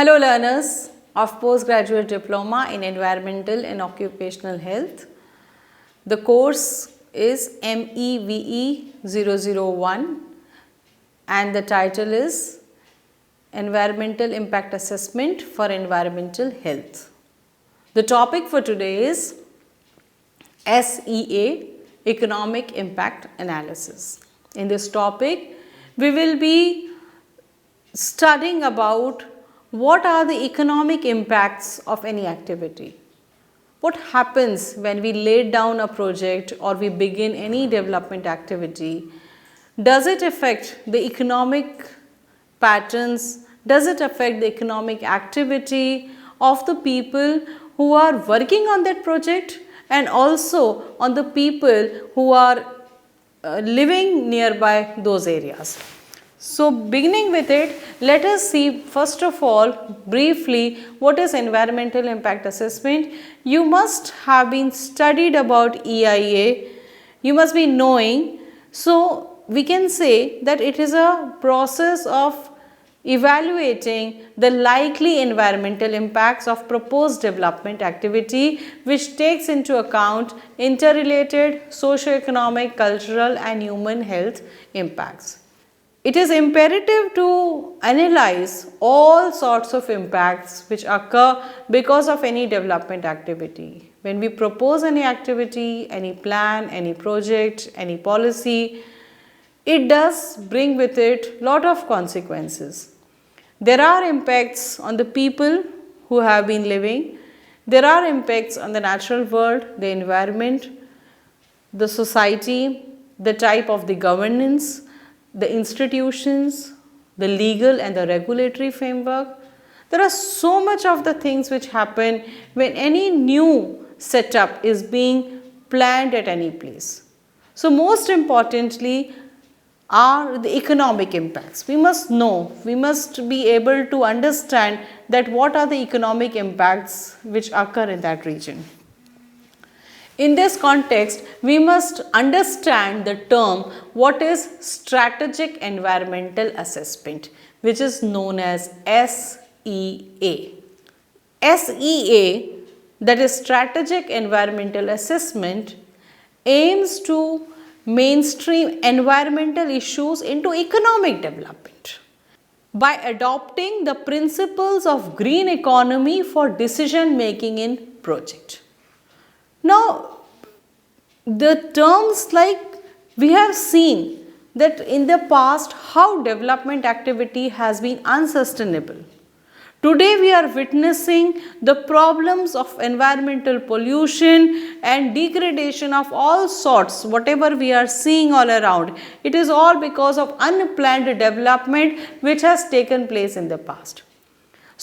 Hello learners of Postgraduate Diploma in Environmental and Occupational Health. The course is MEVE 001 and the title is Environmental Impact Assessment for Environmental Health. The topic for today is SEA, Economic Impact Analysis. In this topic, we will be studying about what are the economic impacts of any activity. What happens when we lay down a project or we begin any development activity? Does it affect the economic patterns? Does it affect the economic activity of the people who are working on that project and also on the people who are living nearby those areas? So, beginning with it, let us see first of all briefly what is environmental impact assessment. You must have been studied about EIA, you must be knowing. So, we can say that it is a process of evaluating the likely environmental impacts of proposed development activity which takes into account interrelated socio-economic, cultural and human health impacts. It is imperative to analyze all sorts of impacts which occur because of any development activity. When we propose any activity, any plan, any project, any policy, it does bring with it lot of consequences. There are impacts on the people who have been living, there are impacts on the natural world, the environment, the society, the type of the governance, the institutions, the legal and the regulatory framework. There are so much of the things which happen when any new setup is being planned at any place. So, most importantly are the economic impacts. We must know, we must be able to understand that what are the economic impacts which occur in that region. In this context, we must understand the term what is strategic environmental assessment, which is known as SEA. SEA, that is strategic environmental assessment, aims to mainstream environmental issues into economic development by adopting the principles of green economy for decision making in project. Now, the terms like we have seen that in the past how development activity has been unsustainable. Today we are witnessing the problems of environmental pollution and degradation of all sorts, whatever we are seeing all around. It is all because of unplanned development which has taken place in the past.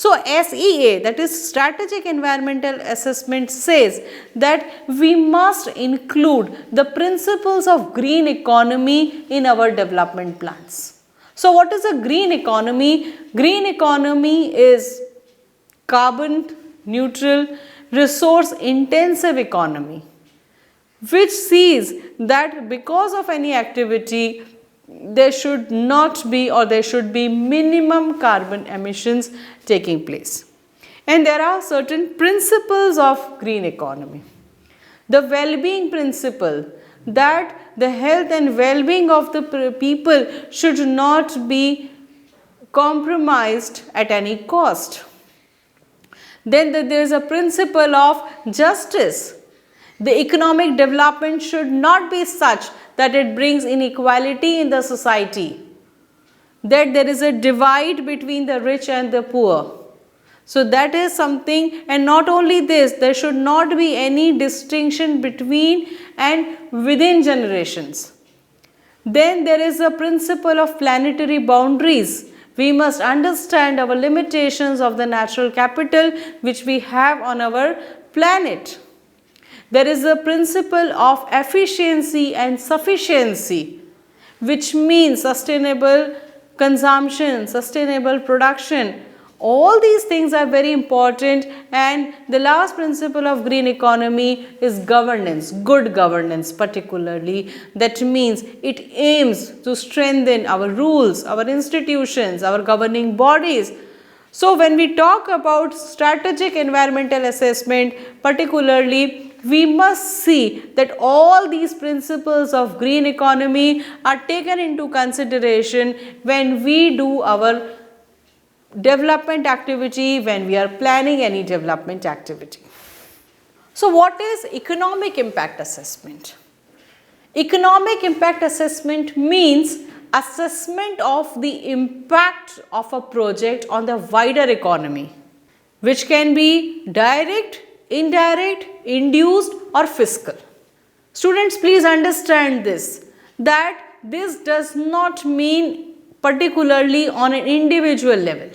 So, SEA, that is strategic environmental assessment, says that we must include the principles of green economy in our development plans. So, what is a green economy? Green economy is carbon neutral, resource intensive economy, which sees that because of any activity there should not be or there should be minimum carbon emissions taking place. And there are certain principles of green economy. The well-being principle, that the health and well-being of the people should not be compromised at any cost. Then there is a principle of justice. The economic development should not be such that it brings inequality in the society, that there is a divide between the rich and the poor. So, that is something, and not only this, there should not be any distinction between and within generations. Then there is a principle of planetary boundaries. We must understand our limitations of the natural capital which we have on our planet. There is a principle of efficiency and sufficiency, which means sustainable consumption, sustainable production. All these things are very important, and the last principle of green economy is governance, good governance particularly. That means it aims to strengthen our rules, our institutions, our governing bodies, So when we talk about strategic environmental assessment, particularly, we must see that all these principles of green economy are taken into consideration when we do our development activity, when we are planning any development activity. So what is economic impact assessment? Economic impact assessment means assessment of the impact of a project on the wider economy, which can be direct, indirect, induced or fiscal. Students, please understand this, that this does not mean particularly on an individual level.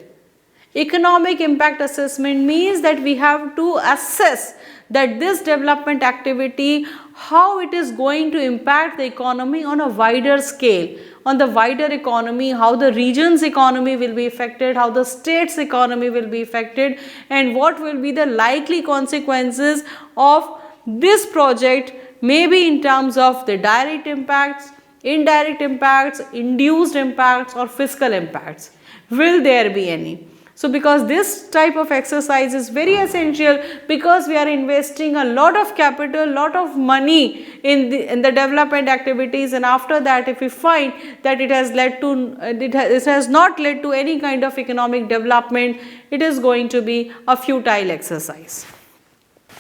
Economic impact assessment means that we have to assess that this development activity, how it is going to impact the economy on a wider scale, on the wider economy, how the region's economy will be affected, how the state's economy will be affected, and what will be the likely consequences of this project, maybe in terms of the direct impacts, indirect impacts, induced impacts or fiscal impacts. Will there be any? So because this type of exercise is very essential, because we are investing a lot of capital, lot of money in the development activities, and after that if we find that it has not led to any kind of economic development, it is going to be a futile exercise.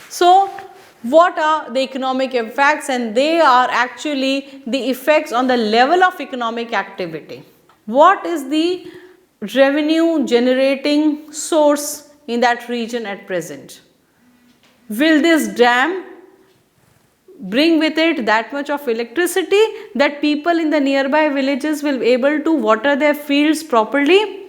So what are the economic effects? And they are actually the effects on the level of economic activity. What is the revenue generating source in that region at present? Will this dam bring with it that much of electricity that people in the nearby villages will be able to water their fields properly?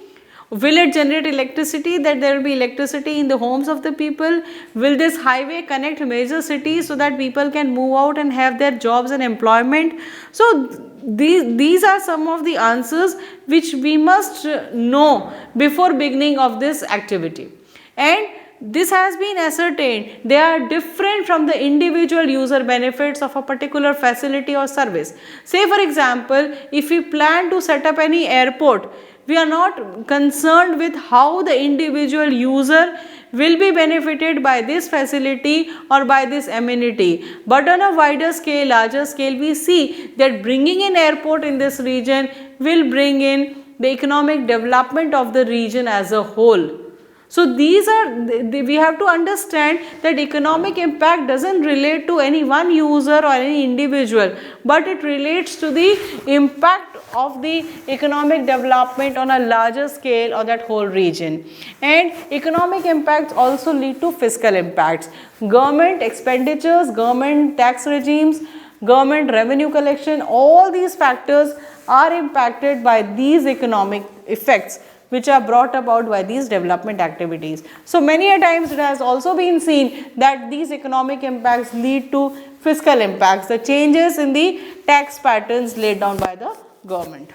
Will it generate electricity that there will be electricity in the homes of the people? Will this highway connect major cities so that people can move out and have their jobs and employment? So these are some of the answers which we must know before beginning of this activity. And this has been ascertained, they are different from the individual user benefits of a particular facility or service. Say for example, if we plan to set up any airport, we are not concerned with how the individual user will be benefited by this facility or by this amenity. But on a wider scale, larger scale, we see that bringing in airport in this region will bring in the economic development of the region as a whole. So these are, we have to understand that economic impact doesn't relate to any one user or any individual, but it relates to the impact of the economic development on a larger scale or that whole region. And economic impacts also lead to fiscal impacts. Government expenditures, government tax regimes, government revenue collection, all these factors are impacted by these economic effects which are brought about by these development activities. So many a times it has also been seen that these economic impacts lead to fiscal impacts, the changes in the tax patterns laid down by the government.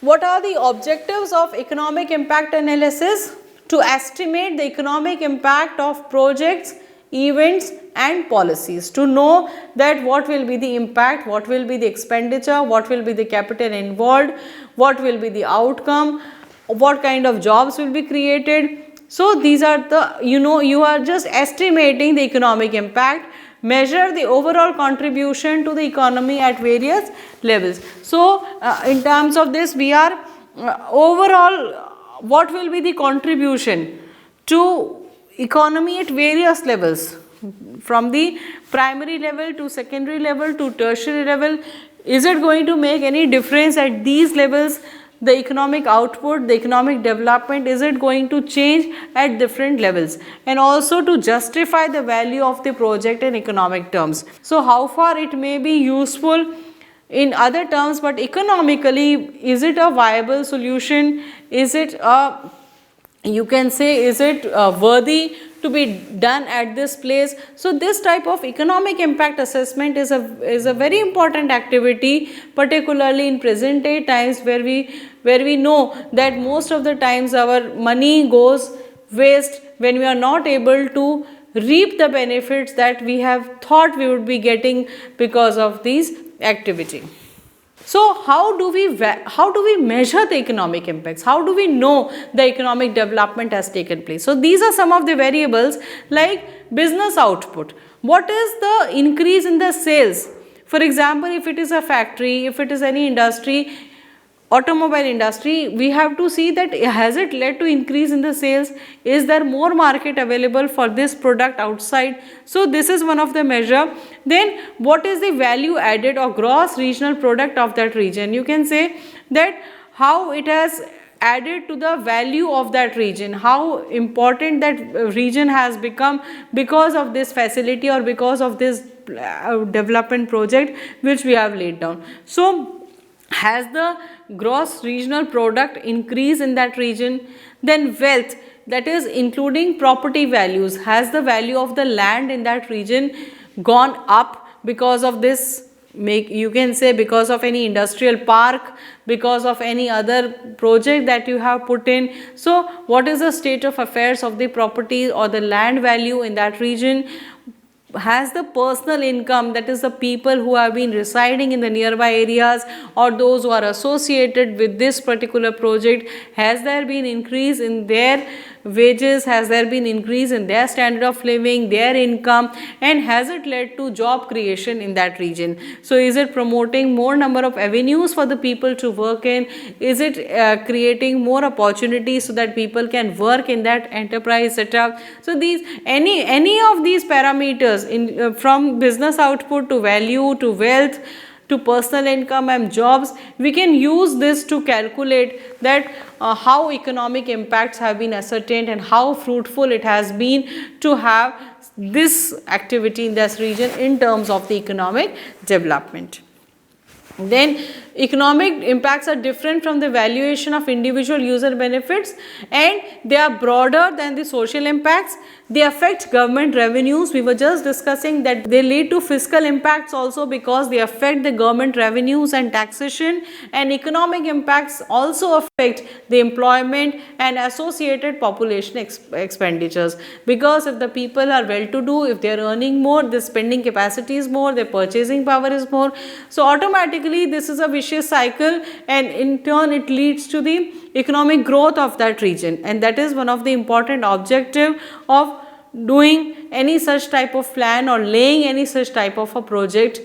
What are the objectives of economic impact analysis? To estimate the economic impact of projects, events and policies, to know that what will be the impact, what will be the expenditure, what will be the capital involved, what will be the outcome, what kind of jobs will be created. So these are the, you are just estimating the economic impact, measure the overall contribution to the economy at various levels. So in terms of this, we are overall, what will be the contribution to economy at various levels, from the primary level to secondary level to tertiary level. Is it going to make any difference at these levels? The economic output, the economic development, is it going to change at different levels? And also to justify the value of the project in economic terms. So how far it may be useful in other terms, but economically, is it a viable solution? Is it a, you can say, is it worthy to be done at this place? So this type of economic impact assessment is a very important activity, particularly in present day times, where we know that most of the times our money goes waste when we are not able to reap the benefits that we have thought we would be getting because of these activity. So how do we measure the economic impacts? How do we know the economic development has taken place? So these are some of the variables like business output. What is the increase in the sales? For example, if it is a factory, if it is any industry, automobile industry, we have to see that has it led to increase in the sales? Is there more market available for this product outside? So this is one of the measure. Then what is the value added or gross regional product of that region? You can say that how it has added to the value of that region, how important that region has become because of this facility or because of this development project which we have laid down. So has the gross regional product increased in that region? Then wealth, that is including property values, has the value of the land in that region gone up because of this? You can say because of any industrial park, because of any other project that you have put in. So what is the state of affairs of the property or the land value in that region? Has the personal income, that is the people who have been residing in the nearby areas or those who are associated with this particular project, has there been increase in their wages, has there been increase in their standard of living, their income, and has it led to job creation in that region? So is it promoting more number of avenues for the people to work in? Is it creating more opportunities so that people can work in that enterprise setup? So these any of these parameters in from business output to value to wealth to personal income and jobs, we can use this to calculate that how economic impacts have been ascertained and how fruitful it has been to have this activity in this region in terms of the economic development. Then economic impacts are different from the valuation of individual user benefits, and they are broader than the social impacts. They affect government revenues. We were just discussing that they lead to fiscal impacts also because they affect the government revenues and taxation, and economic impacts also affect the employment and associated population expenditures, because if the people are well to do, if they are earning more, the spending capacity is more, their purchasing power is more. So automatically this is a vicious cycle, and in turn it leads to the economic growth of that region, and that is one of the important objective of doing any such type of plan or laying any such type of a project.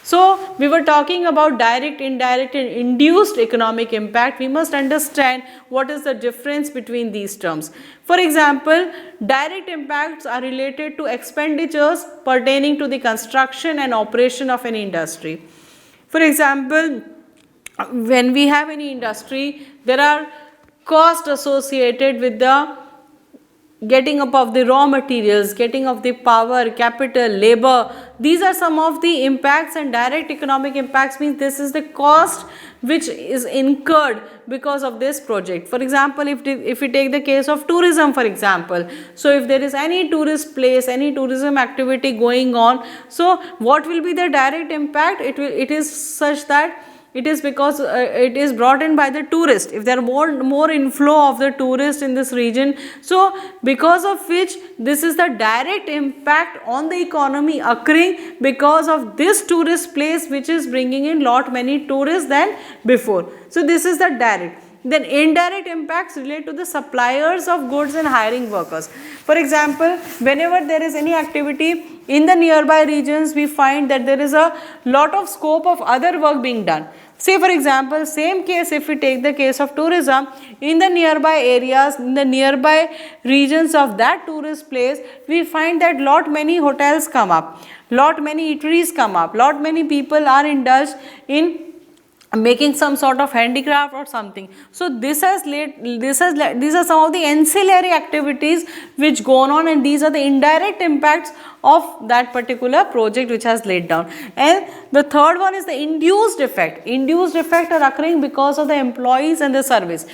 So we were talking about direct, indirect and induced economic impact. We must understand what is the difference between these terms. For example, direct impacts are related to expenditures pertaining to the construction and operation of any industry. For example, when we have any industry, there are costs associated with the getting up of the raw materials, getting of the power, capital, labor. These are some of the impacts, and direct economic impacts means this is the cost which is incurred because of this project. For example, if we take the case of tourism, for example, so if there is any tourist place, any tourism activity going on, so what will be the direct impact? It is such that it is because it is brought in by the tourist. If there are more inflow of the tourist in this region, so because of which this is the direct impact on the economy occurring because of this tourist place which is bringing in lot many tourists than before. So this is the direct. Then indirect impacts relate to the suppliers of goods and hiring workers. For example, whenever there is any activity in the nearby regions, we find that there is a lot of scope of other work being done. Say for example, same case if we take the case of tourism, in the nearby areas, in the nearby regions of that tourist place, we find that lot many hotels come up, lot many eateries come up, lot many people are indulged in making some sort of handicraft or something. So these are some of the ancillary activities which go on, and these are the indirect impacts of that particular project which has laid down. And the third one is the induced effect. Induced effect are occurring because of the employees and the service.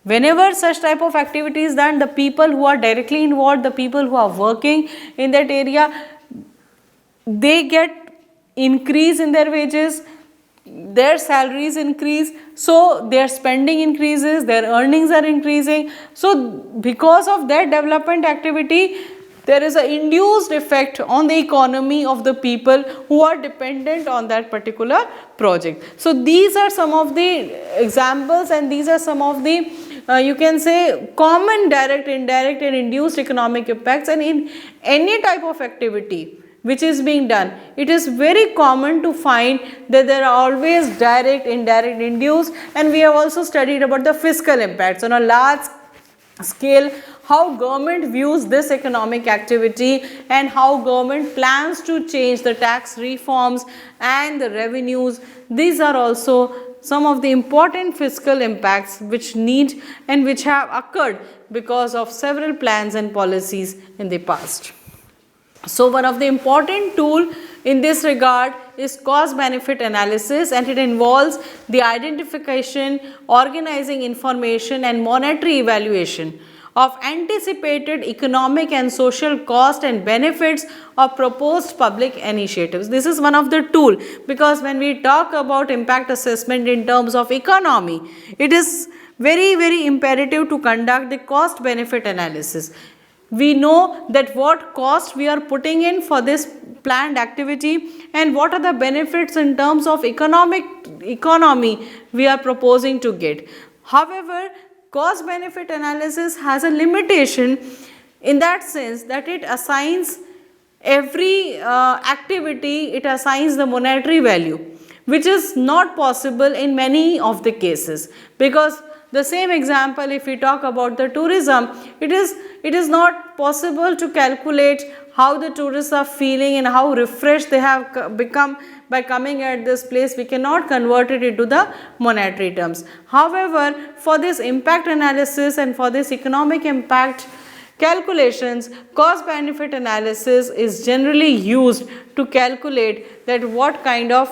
Whenever such type of activity is done, the people who are directly involved, the people who are working in that area, they get increase in their wages, their salaries increase, so their spending increases, their earnings are increasing. So because of their development activity, there is an induced effect on the economy of the people who are dependent on that particular project. So these are some of the examples, and these are some of the you can say common direct, indirect and induced economic impacts. And in any type of activity which is being done, it is very common to find that there are always direct, indirect, induced. And we have also studied about the fiscal impacts on a large scale, how government views this economic activity and how government plans to change the tax reforms and the revenues. These are also some of the important fiscal impacts which need and which have occurred because of several plans and policies in the past. So one of the important tool in this regard is cost benefit analysis, and it involves the identification, organizing information and monetary evaluation of anticipated economic and social cost and benefits of proposed public initiatives. This is one of the tool, because when we talk about impact assessment in terms of economy, it is very imperative to conduct the cost benefit analysis. We know that what cost we are putting in for this planned activity and what are the benefits in terms of economy we are proposing to get. However, cost benefit analysis has a limitation in that sense that it assigns every activity, it assigns the monetary value, which is not possible in many of the cases. Because the same example, if we talk about the tourism, it is not possible to calculate how the tourists are feeling and how refreshed they have become by coming at this place. We cannot convert it into the monetary terms. However, for this impact analysis and for this economic impact calculations, cost benefit analysis is generally used to calculate that what kind of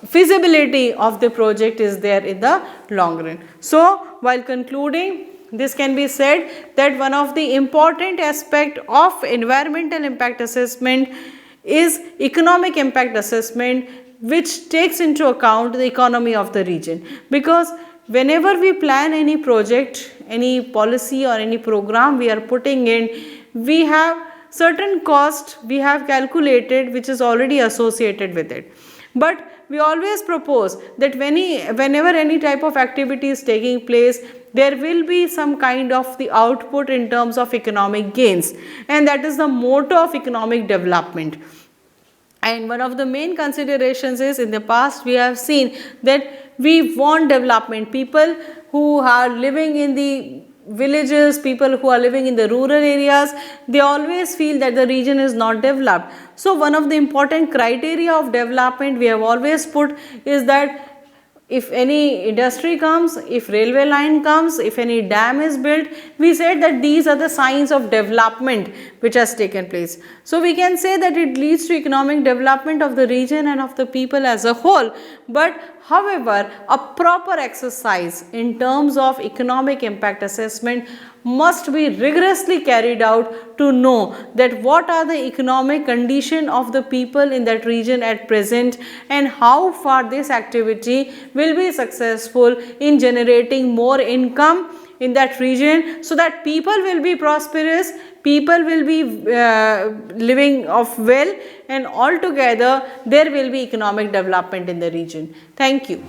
feasibility of the project is there in the long run. So while concluding, this can be said that one of the important aspect of environmental impact assessment is economic impact assessment, which takes into account the economy of the region. Because whenever we plan any project, any policy or any program we are putting in, we have certain cost we have calculated which is already associated with it. But we always propose that whenever any type of activity is taking place, there will be some kind of the output in terms of economic gains, and that is the motto of economic development. And one of the main considerations is, in the past we have seen that we want development. People who are living in the villages, people who are living in the rural areas, they always feel that the region is not developed. So one of the important criteria of development we have always put is that if any industry comes, if railway line comes, if any dam is built, we said that these are the signs of development which has taken place. So we can say that it leads to economic development of the region and of the people as a whole. But however, a proper exercise in terms of economic impact assessment must be rigorously carried out to know that what are the economic condition of the people in that region at present and how far this activity will be successful in generating more income in that region, so that people will be prosperous, people will be living of well, and altogether there will be economic development in the region. Thank you.